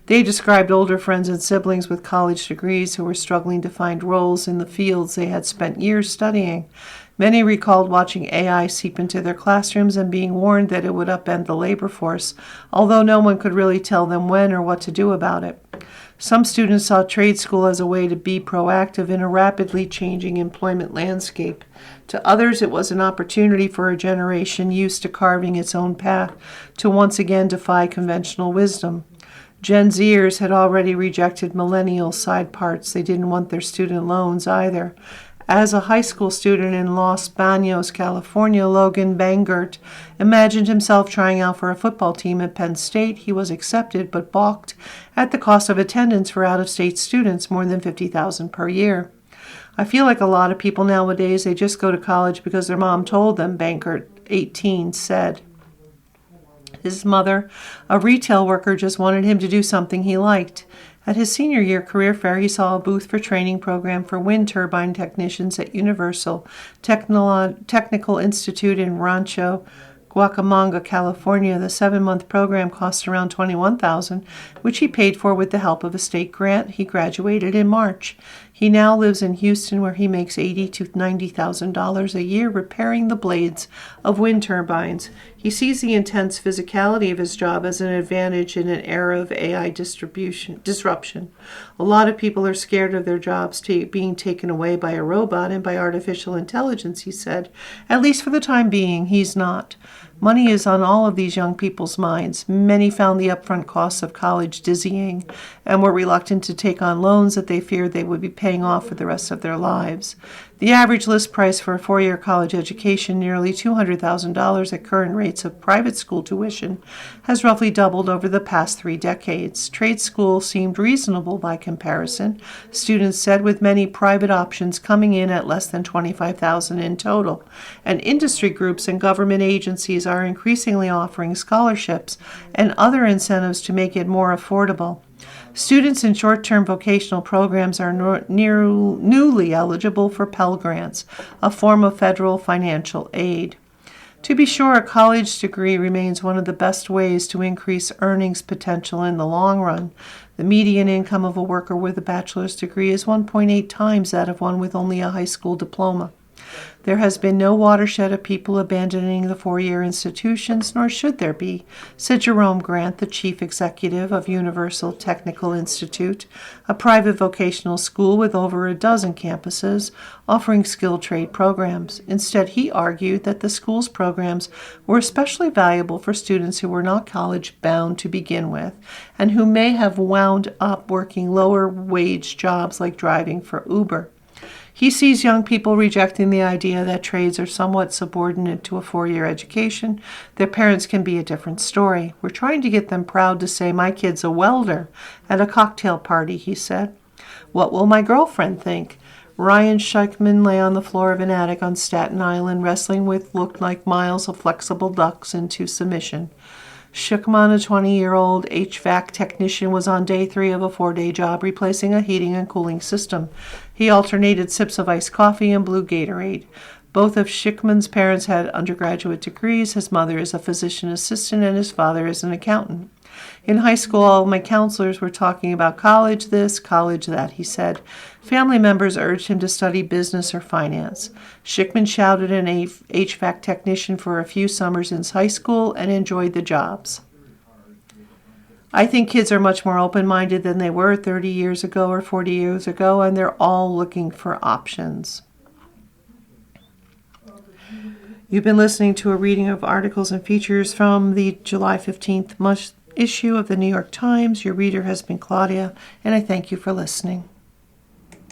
They described older friends and siblings with college degrees who were struggling to find roles in the fields they had spent years studying. Many recalled watching AI seep into their classrooms and being warned that it would upend the labor force, although no one could really tell them when or what to do about it. Some students saw trade school as a way to be proactive in a rapidly changing employment landscape. To others, it was an opportunity for a generation used to carving its own path to once again defy conventional wisdom. Gen Zers had already rejected millennial side parts. They didn't want their student loans either. As a high school student in Los Banos, California, Logan Bangert imagined himself trying out for a football team at Penn State. He was accepted but balked at the cost of attendance for out-of-state students, more than $50,000 per year. I feel like a lot of people nowadays, they just go to college because their mom told them, Bangert, 18, said. His mother, a retail worker, just wanted him to do something he liked. At his senior year career fair, he saw a booth for training program for wind turbine technicians at Universal Technical Institute in Rancho Cucamonga, California. The 7-month program cost around $21,000, which he paid for with the help of a state grant. He graduated in March. He now lives in Houston, where he makes $80,000 to $90,000 a year repairing the blades of wind turbines. He sees the intense physicality of his job as an advantage in an era of AI disruption. A lot of people are scared of their jobs being taken away by a robot and by artificial intelligence, he said. At least for the time being, he's not. Money is on all of these young people's minds. Many found the upfront costs of college dizzying and were reluctant to take on loans that they feared they would be paying off for the rest of their lives. The average list price for a 4-year college education, nearly $200,000 at current rates of private school tuition, has roughly doubled over the past 3 decades. Trade school seemed reasonable by comparison, students said, with many private options coming in at less than $25,000 in total. And industry groups and government agencies are increasingly offering scholarships and other incentives to make it more affordable. Students in short-term vocational programs are newly eligible for Pell Grants, a form of federal financial aid. To be sure, a college degree remains one of the best ways to increase earnings potential in the long run. The median income of a worker with a bachelor's degree is 1.8 times that of one with only a high school diploma. There has been no watershed of people abandoning the 4-year institutions, nor should there be, said Jerome Grant, the chief executive of Universal Technical Institute, a private vocational school with over a dozen campuses offering skilled trade programs. Instead, he argued that the school's programs were especially valuable for students who were not college-bound to begin with, and who may have wound up working lower-wage jobs like driving for Uber. He sees young people rejecting the idea that trades are somewhat subordinate to a 4-year education. Their parents can be a different story. We're trying to get them proud to say, "My kid's a welder," at a cocktail party, he said. "What will my girlfriend think?" Ryan Scheichman lay on the floor of an attic on Staten Island, wrestling with looked like miles of flexible ducks into submission. Schuckman, a 20-year-old HVAC technician, was on day 3 of a 4-day job replacing a heating and cooling system. He alternated sips of iced coffee and blue Gatorade. Both of Schickman's parents had undergraduate degrees. His mother is a physician assistant and his father is an accountant. In high school, all my counselors were talking about college this, college that, he said. Family members urged him to study business or finance. Schickman shouted an HVAC technician for a few summers in high school and enjoyed the jobs. I think kids are much more open-minded than they were 30 years ago or 40 years ago, and they're all looking for options. You've been listening to a reading of articles and features from the July 15th issue of the New York Times. Your reader has been Claudia, and I thank you for listening.